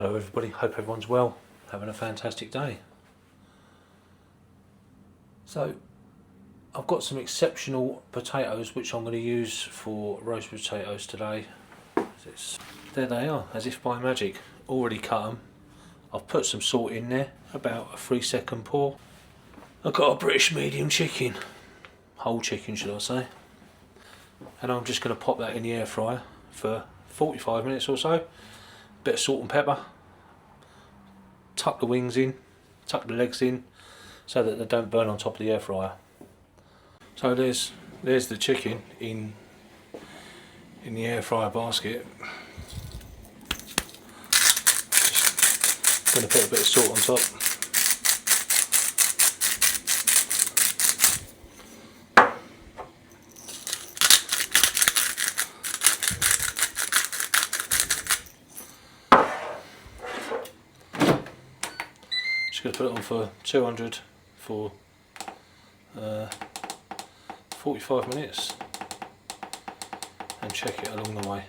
Hello everybody, hope everyone's well, having a fantastic day. So I've got some exceptional potatoes which I'm going to use for roast potatoes today. There they are, as if by magic, already cut them. I've put some salt in there, about a 3-second pour. I've got a British medium chicken, whole chicken should I say, and I'm just going to pop that in the air fryer for 45 minutes or so. Bit of salt and pepper, tuck the wings in, tuck the legs in so that they don't burn on top of the air fryer. So there's the chicken in the air fryer basket. Just going to put a bit of salt on top. Just going to put it on for 200 for 45 minutes and check it along the way.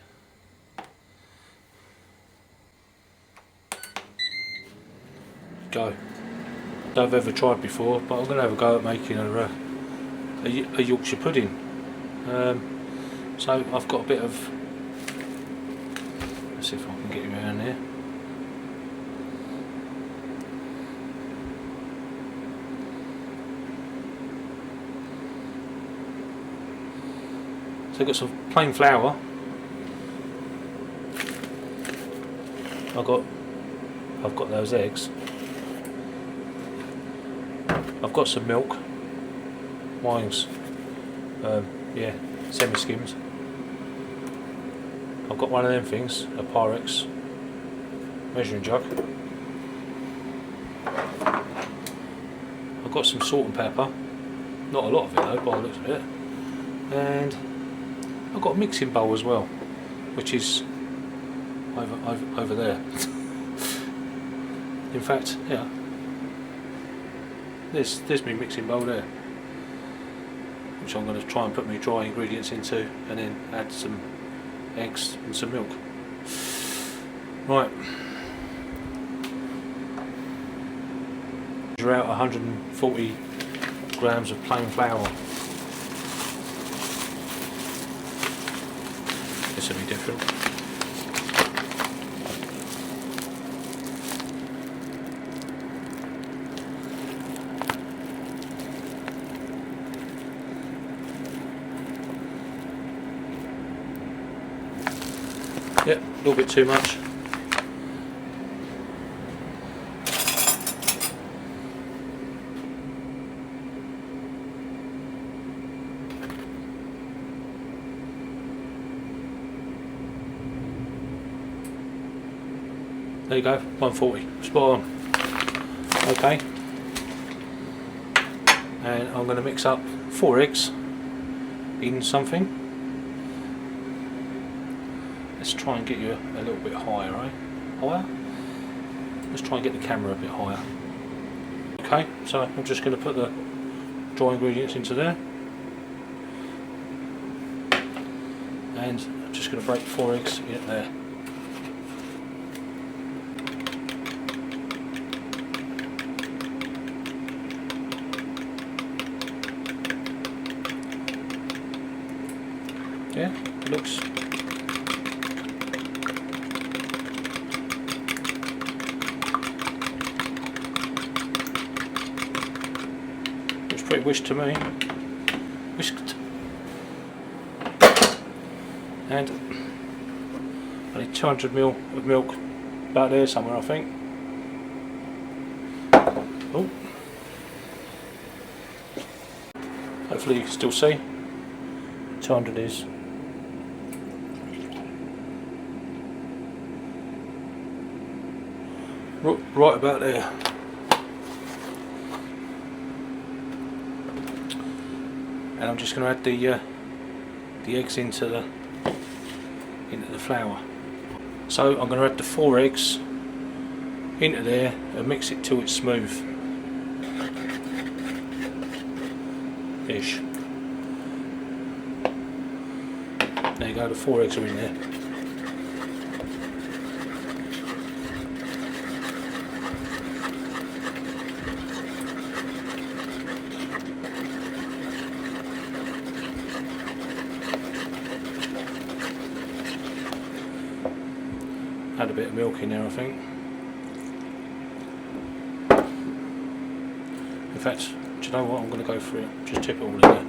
Go. I've ever tried before, but I'm going to have a go at making a Yorkshire pudding. So I've got a bit of, let's see if I can get you around there. So I've got some plain flour. I've got those eggs. I've got some milk. Mine's yeah, semi-skimmed. I've got one of them things, a Pyrex measuring jug. I've got some salt and pepper. Not a lot of it though, by the looks of it. And I've got a mixing bowl as well, which is over there. In fact, yeah, there's my mixing bowl there, which I'm going to try and put my dry ingredients into, and then add some eggs and some milk. Right, measure out 140 grams of plain flour. This will be different. Yep, a little bit too much. There you go, 140, spot on. Okay, and I'm going to mix up 4 eggs in something. Let's try and get you a little bit higher, eh? Higher? Let's try and get the camera a bit higher. Okay, so I'm just going to put the dry ingredients into there. And I'm just going to break 4 eggs in there. Yeah, it looks pretty whisked to me. Whisked. And I need 200 ml of milk, about there somewhere I think. Oh, hopefully you can still see. 200 is right about there. And I'm just going to add the eggs into the flour. So I'm going to add the 4 eggs into there and mix it till it's smooth. Ish. There you go, the 4 eggs are in there. a bit of milk in there, I think. In fact, do you know what? I'm going to go for it. Just tip it all in there.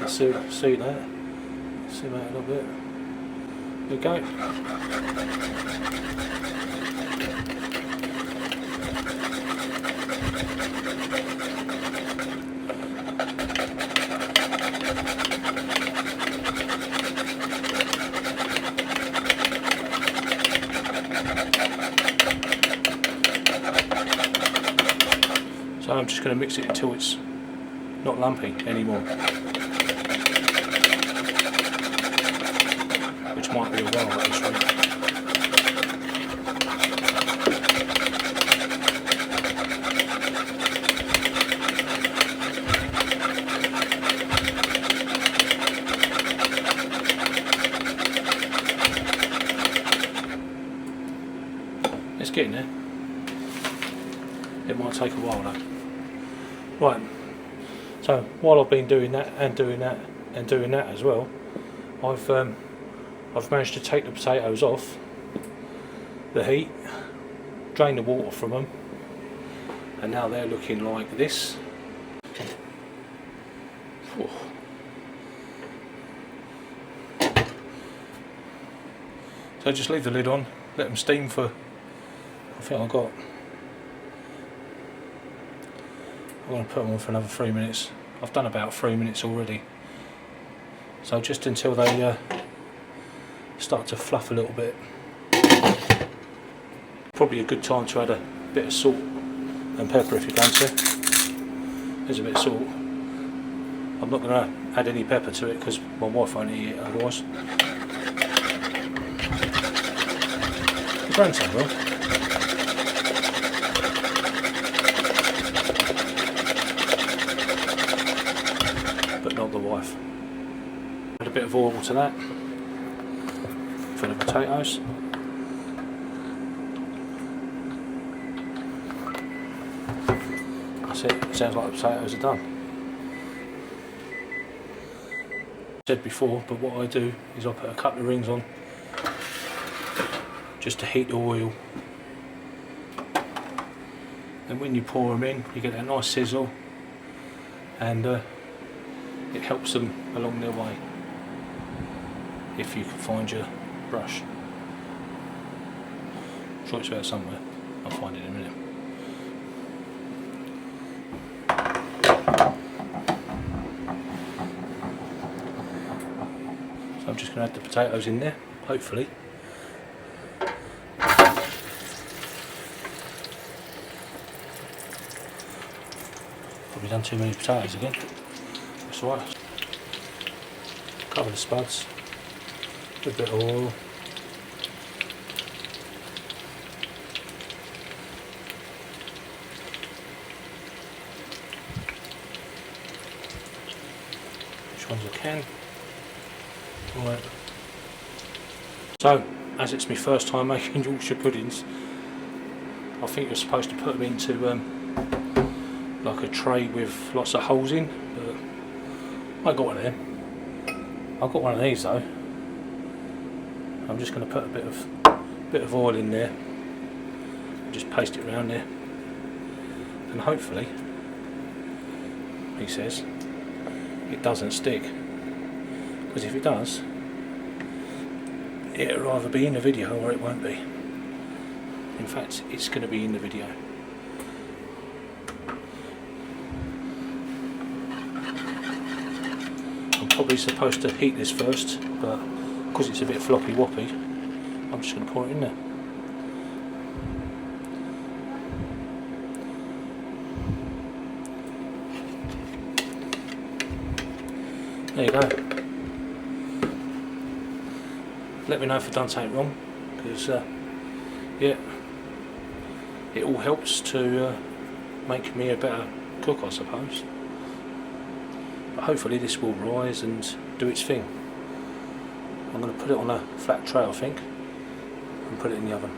So you can see that. See that a little bit. There we go. So I'm just going to mix it until it's not lumpy anymore, which might be a while at this rate. It's getting there. It might take a while though. Right, so while I've been doing that and doing that and doing that as well, I've managed to take the potatoes off the heat, drain the water from them, and now they're looking like this. So just leave the lid on, let them steam for, I think I'm going to put them on for another 3 minutes. I've done about 3 minutes already. So just until they start to fluff a little bit. Probably a good time to add a bit of salt and pepper if you're going to. There's a bit of salt. I'm not going to add any pepper to it because my wife won't eat it otherwise. The grandson will. But not the wife. Add a bit of oil to that for the potatoes. That's it. It sounds like the potatoes are done. I said before, but what I do is I put a couple of rings on just to heat the oil. And when you pour them in, you get that nice sizzle, and it helps them along their way. If you can find your brush. I'm sure it's about somewhere. I'll find it in a minute. So I'm just going to add the potatoes in there, hopefully. Probably done too many potatoes again. That's alright. Cover the spuds. A bit of oil. Which ones I can. Right. So, as it's my first time making Yorkshire puddings, I think you're supposed to put them into like a tray with lots of holes in, but I got one of them. I've got one of these though. I'm just going to put a bit of oil in there, just paste it around there, and hopefully, he says, it doesn't stick. Because if it does, it'll either be in the video or it won't be. In fact, it's going to be in the video. I'm probably supposed to heat this first, but because it's a bit floppy woppy, I'm just going to pour it in there. There you go. Let me know if I've done something wrong, because yeah, it all helps to make me a better cook, I suppose. But hopefully this will rise and do its thing. I'm going to put it on a flat tray, I think, and put it in the oven.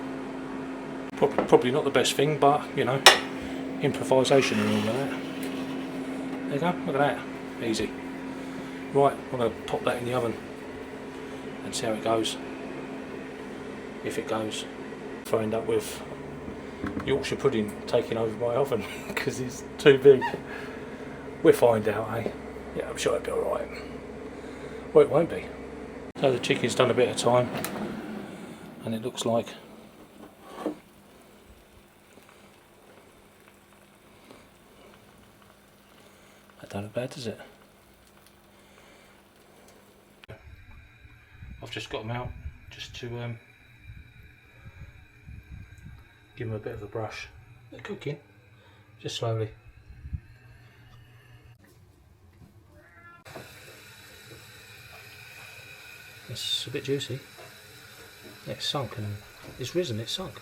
Probably not the best thing, but you know, improvisation and all of that. There you go, look at that, easy. Right, I'm going to pop that in the oven and see how it goes. If it goes. If I end up with Yorkshire pudding taking over my oven because it's too big. We'll find out, eh? Yeah, I'm sure it'll be alright. Well, it won't be. So the chicken's done a bit of time and it looks like that don't look bad, does it? I've just got them out just to give them a bit of a brush. They're cooking, just slowly. It's a bit juicy. It's sunk and it's risen, it's sunk.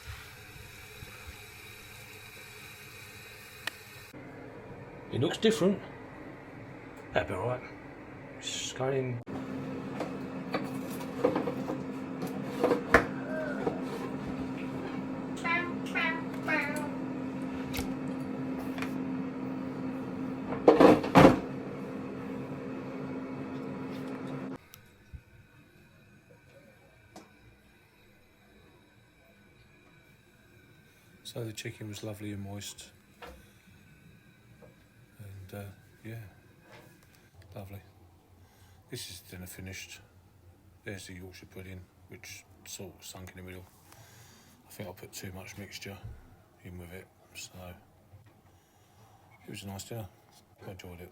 It looks different. That'll be alright. Just going in. So the chicken was lovely and moist, and yeah, lovely. This is dinner finished. There's the Yorkshire pudding, which sort of sunk in the middle. I think I put too much mixture in with it, so it was a nice dinner. I enjoyed it.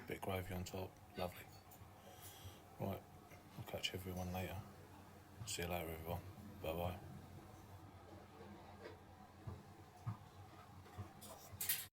Bit of gravy on top, lovely. Right, I'll catch everyone later. See you later everyone, bye bye.